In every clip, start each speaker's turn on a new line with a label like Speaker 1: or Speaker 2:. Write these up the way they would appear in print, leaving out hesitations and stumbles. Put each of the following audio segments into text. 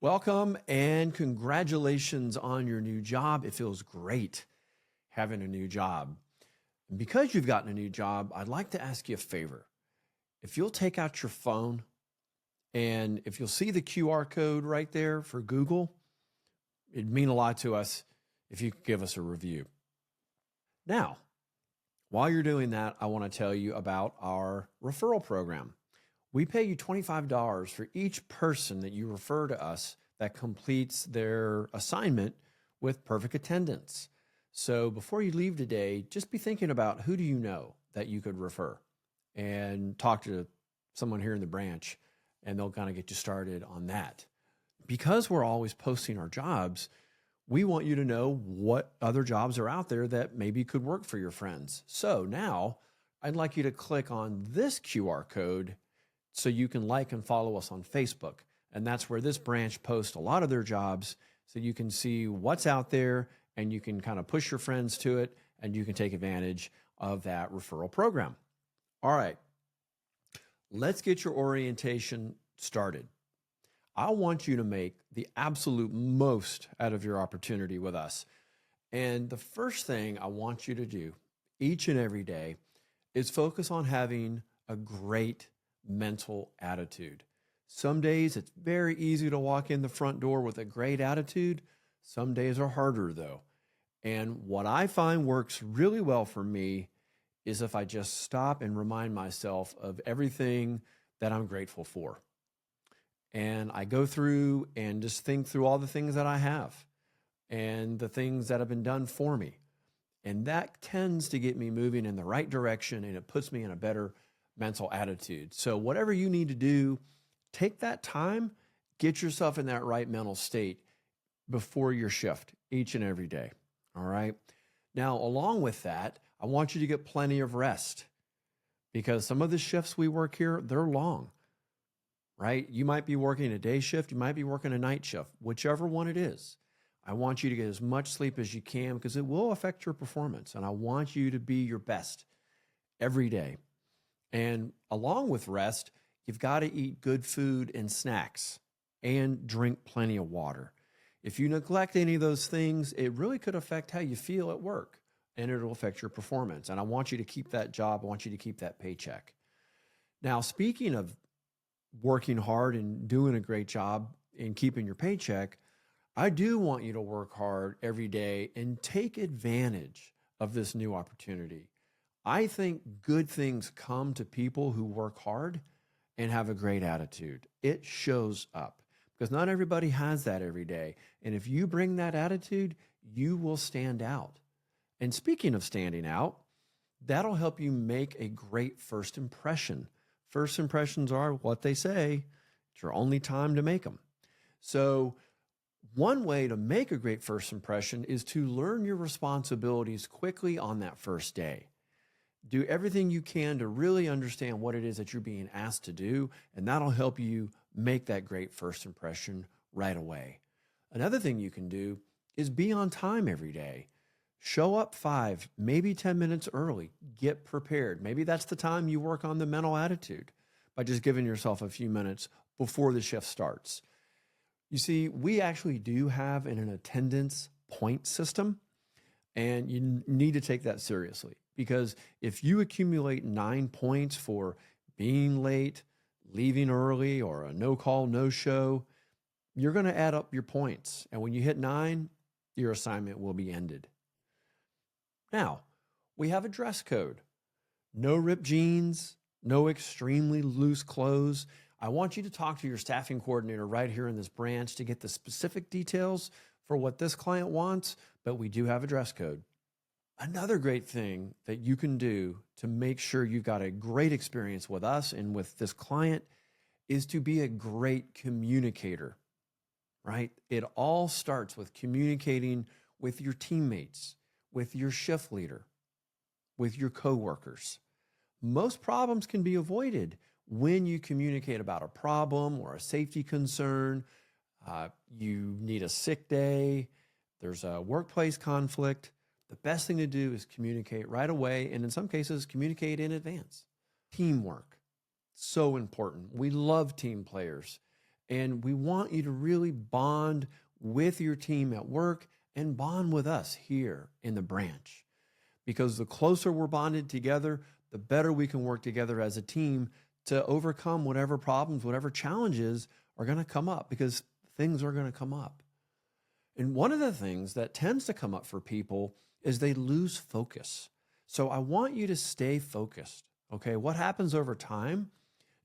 Speaker 1: Welcome and congratulations on your new job. It feels great having a new job. And because you've gotten a new job, I'd like to ask you a favor. If you'll take out your phone and if you'll see the QR code right there for Google, it'd mean a lot to us if you could give us a review. Now, while you're doing that, I want to tell you about our referral program. We pay you $25 for each person that you refer to us that completes their assignment with perfect attendance. So before you leave today, just be thinking about who do you know that you could refer and talk to someone here in the branch and they'll kind of get you started on that. Because we're always posting our jobs, we want you to know what other jobs are out there that maybe could work for your friends. So now I'd like you to click on this QR code so you can like and follow us on Facebook. And that's where this branch posts a lot of their jobs so you can see what's out there and you can kind of push your friends to it and you can take advantage of that referral program. All right, let's get your orientation started. I want you to make the absolute most out of your opportunity with us. And the first thing I want you to do each and every day is focus on having a great mental attitude. Some days it's very easy to walk in the front door with a great attitude. Some days are harder though. And what I find works really well for me is if I just stop and remind myself of everything that I'm grateful for. And I go through and just think through all the things that I have and the things that have been done for me. And that tends to get me moving in the right direction and it puts me in a better mental attitude. So whatever you need to do, take that time, get yourself in that right mental state before your shift each and every day. All right. Now, along with that, I want you to get plenty of rest because some of the shifts we work here, they're long, right? You might be working a day shift. You might be working a night shift, whichever one it is. I want you to get as much sleep as you can because it will affect your performance. And I want you to be your best every day. And along with rest, you've got to eat good food and snacks and drink plenty of water. If you neglect any of those things, it really could affect how you feel at work and it'll affect your performance. And I want you to keep that job. I want you to keep that paycheck. Now, speaking of working hard and doing a great job and keeping your paycheck, I do want you to work hard every day and take advantage of this new opportunity. I think good things come to people who work hard and have a great attitude. It shows up because not everybody has that every day. And if you bring that attitude, you will stand out. And speaking of standing out, that'll help you make a great first impression. First impressions are what they say. It's your only time to make them. So one way to make a great first impression is to learn your responsibilities quickly on that first day. Do everything you can to really understand what it is that you're being asked to do, and that'll help you make that great first impression right away. Another thing you can do is be on time every day. Show up 5, maybe 10 minutes early. Get prepared. Maybe that's the time you work on the mental attitude by just giving yourself a few minutes before the shift starts. You see, we actually do have an attendance point system, and you need to take that seriously because if you accumulate 9 points for being late, leaving early, or a no call, no show, you're going to add up your points. And when you hit 9, your assignment will be ended. Now, we have a dress code. No ripped jeans, no extremely loose clothes. I want you to talk to your staffing coordinator right here in this branch to get the specific details for what this client wants, but we do have a dress code. Another great thing that you can do to make sure you've got a great experience with us and with this client is to be a great communicator, right? It all starts with communicating with your teammates, with your shift leader, with your coworkers. Most problems can be avoided when you communicate about a problem or a safety concern. You need a sick day, there's a workplace conflict. The best thing to do is communicate right away, and in some cases, communicate in advance. Teamwork, so important. We love team players. And we want you to really bond with your team at work and bond with us here in the branch. Because the closer we're bonded together, the better we can work together as a team to overcome whatever problems, whatever challenges are going to come up, because things are going to come up. And one of the things that tends to come up for people is they lose focus. So I want you to stay focused. Okay. What happens over time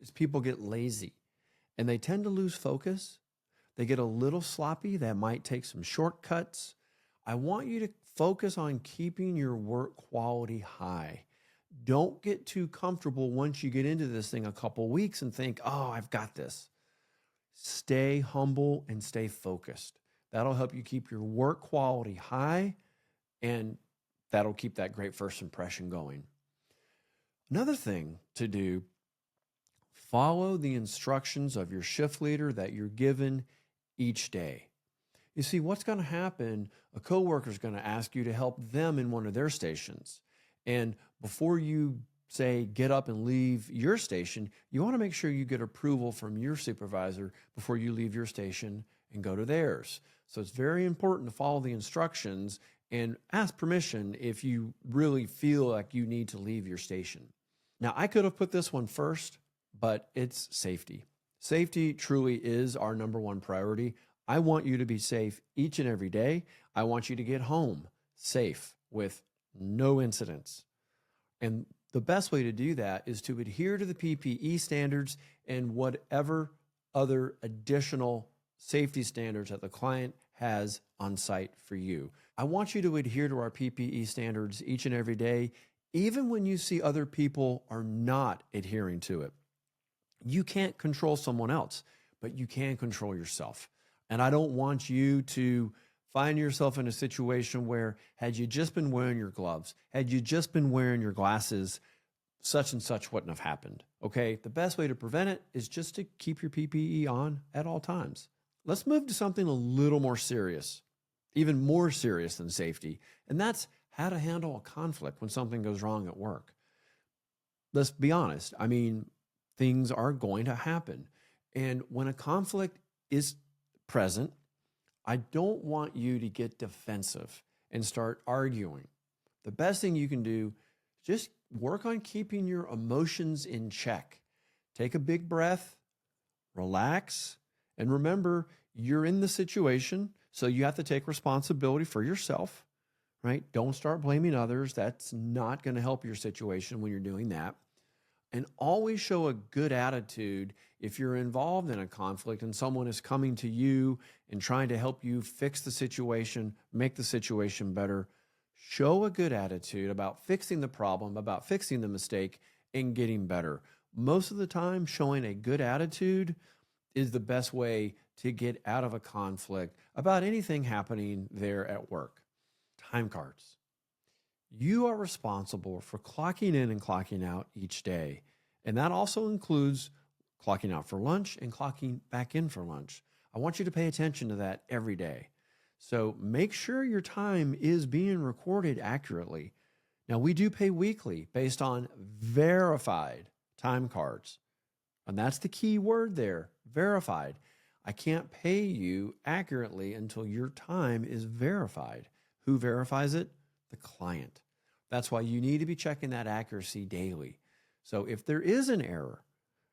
Speaker 1: is people get lazy and they tend to lose focus. They get a little sloppy. That might take some shortcuts. I want you to focus on keeping your work quality high. Don't get too comfortable once you get into this thing a couple weeks and think, oh, I've got this. Stay humble and stay focused. That'll help you keep your work quality high, and that'll keep that great first impression going. Another thing to do, follow the instructions of your shift leader that you're given each day. You see, what's going to happen, a coworker is going to ask you to help them in one of their stations. And before you say, get up and leave your station, you want to make sure you get approval from your supervisor before you leave your station and go to theirs. So it's very important to follow the instructions and ask permission if you really feel like you need to leave your station. Now, I could have put this one first, but it's safety. Safety truly is our number one priority. I want you to be safe each and every day. I want you to get home safe with no incidents. And the best way to do that is to adhere to the PPE standards and whatever other additional safety standards that the client has on site for you. I want you to adhere to our PPE standards each and every day, even when you see other people are not adhering to it. You can't control someone else, but you can control yourself. And I don't want you to find yourself in a situation where, had you just been wearing your gloves, had you just been wearing your glasses, such and such wouldn't have happened. Okay. The best way to prevent it is just to keep your PPE on at all times. Let's move to something a little more serious, even more serious than safety. And that's how to handle a conflict when something goes wrong at work. Let's be honest. I mean, things are going to happen. And when a conflict is present, I don't want you to get defensive and start arguing. The best thing you can do, just work on keeping your emotions in check. Take a big breath, relax, and remember, you're in the situation, so you have to take responsibility for yourself, right? Don't start blaming others. That's not going to help your situation when you're doing that. And always show a good attitude if you're involved in a conflict and someone is coming to you and trying to help you fix the situation, make the situation better. Show a good attitude about fixing the problem, about fixing the mistake, and getting better. Most of the time, showing a good attitude is the best way to get out of a conflict about anything happening there at work. Time cards. You are responsible for clocking in and clocking out each day. And that also includes clocking out for lunch and clocking back in for lunch. I want you to pay attention to that every day. So make sure your time is being recorded accurately. Now, we do pay weekly based on verified time cards. And that's the key word there, verified. I can't pay you accurately until your time is verified. Who verifies it? The client. That's why you need to be checking that accuracy daily. So if there is an error,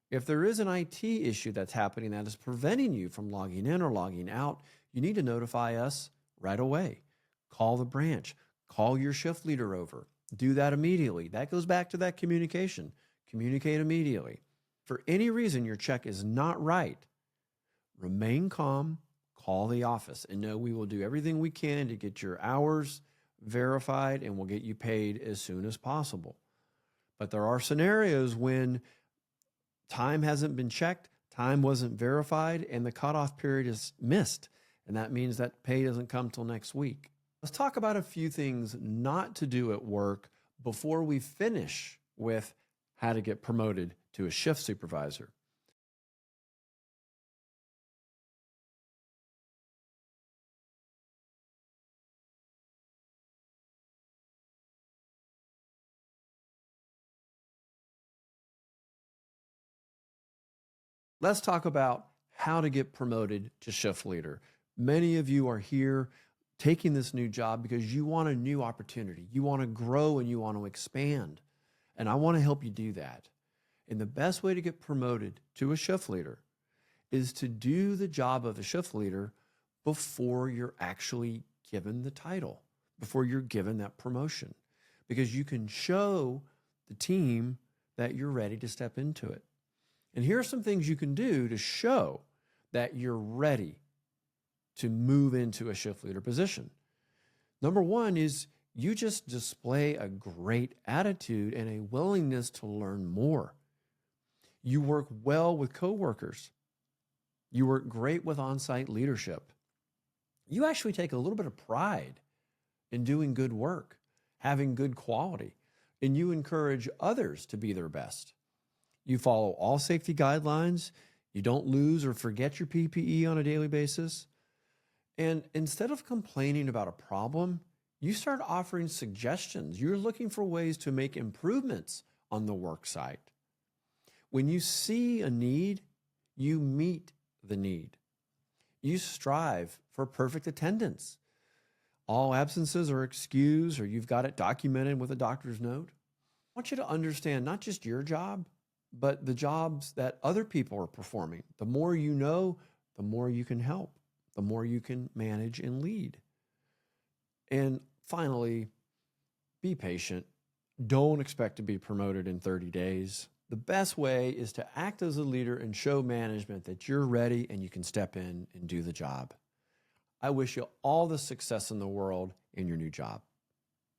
Speaker 1: if there is an IT issue that's happening that is preventing you from logging in or logging out, you need to notify us right away. Call the branch, call your shift leader over. Do that immediately. That goes back to that communication. Communicate immediately. For any reason your check is not right, remain calm, call the office, and know we will do everything we can to get your hours verified and we'll get you paid as soon as possible. But there are scenarios when time hasn't been checked, time wasn't verified, and the cutoff period is missed. And that means that pay doesn't come till next week. Let's talk about a few things not to do at work before we finish with how to get promoted to a shift supervisor. Let's talk about how to get promoted to shift leader. Many of you are here taking this new job because you want a new opportunity. You want to grow and you want to expand. And I want to help you do that. And the best way to get promoted to a shift leader is to do the job of a shift leader before you're actually given the title, before you're given that promotion, because you can show the team that you're ready to step into it. And here are some things you can do to show that you're ready to move into a shift leader position. Number one is you just display a great attitude and a willingness to learn more. You work well with coworkers. You work great with on-site leadership. You actually take a little bit of pride in doing good work, having good quality, and you encourage others to be their best. You follow all safety guidelines. You don't lose or forget your PPE on a daily basis. And instead of complaining about a problem, you start offering suggestions. You're looking for ways to make improvements on the work site. When you see a need, you meet the need. You strive for perfect attendance. All absences are excused, or you've got it documented with a doctor's note. I want you to understand not just your job, but the jobs that other people are performing. The more you know, the more you can help, the more you can manage and lead. And finally, be patient. Don't expect to be promoted in 30 days. The best way is to act as a leader and show management that you're ready and you can step in and do the job. I wish you all the success in the world in your new job.